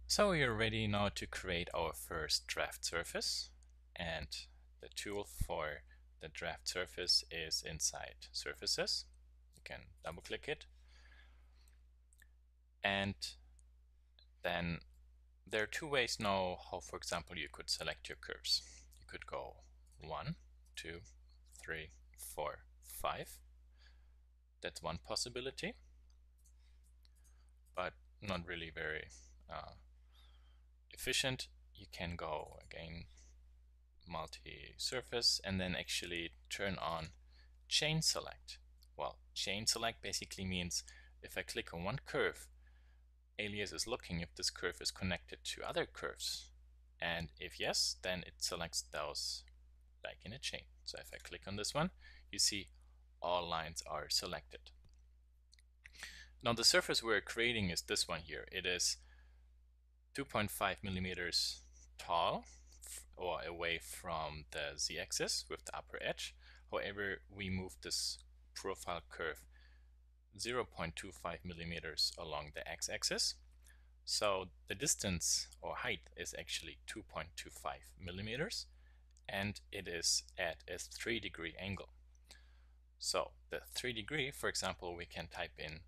So we are ready now to create our first draft surface, and the tool for the draft surface is inside surfaces. You can double click it, and then there are two ways now how, for example, you could select your curves. You could go 1, 2, 3, 4, 5. That's one possibility, but not really very efficient. You can go again multi-surface and then actually turn on chain select. Well, chain select basically means if I click on one curve, Alias is looking if this curve is connected to other curves. And if yes, then it selects those like in a chain. So if I click on this one, you see all lines are selected. Now the surface we're creating is this one here. It is 2.5 millimeters tall or away from the z-axis with the upper edge. However, we move this profile curve 0.25 millimeters along the x-axis. So the distance or height is actually 2.25 millimeters, and it is at a 3-degree angle. So the 3-degree, for example, we can type in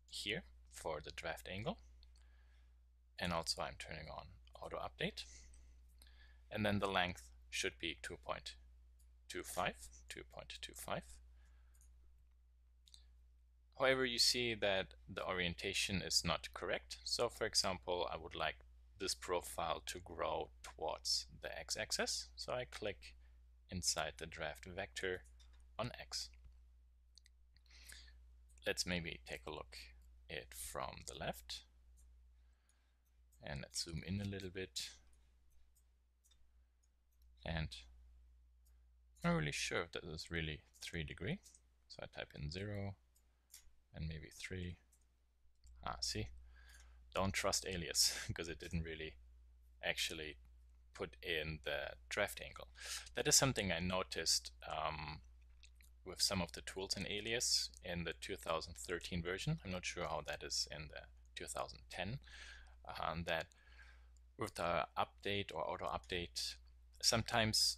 here for the draft angle. And also I'm turning on auto update. And then the length should be 2.25. However, you see that the orientation is not correct. So for example, I would like this profile to grow towards the x-axis. So I click inside the draft vector on x. Let's maybe take a look at it from the left. And let's zoom in a little bit. And I'm not really sure if that is really 3-degree. So I type in 0 and maybe 3. See, don't trust Alias because it didn't really actually put in the draft angle. That is something I noticed with some of the tools in Alias in the 2013 version. I'm not sure how that is in the 2010. That with the update or auto update, sometimes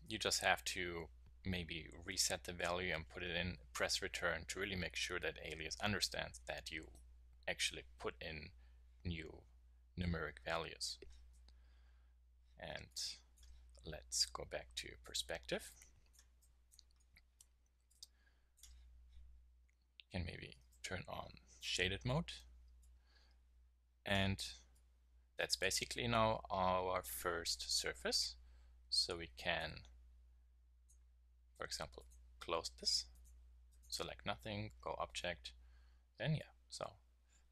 you just have to maybe reset the value and put it in, press return to really make sure that Alias understands that you actually put in new numeric values. And let's go back to perspective. You can maybe turn on shaded mode. And that's basically now our first surface. So we can, for example, close this, select nothing, go object, then yeah. So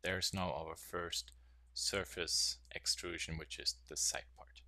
there's now our first surface extrusion, which is the side part.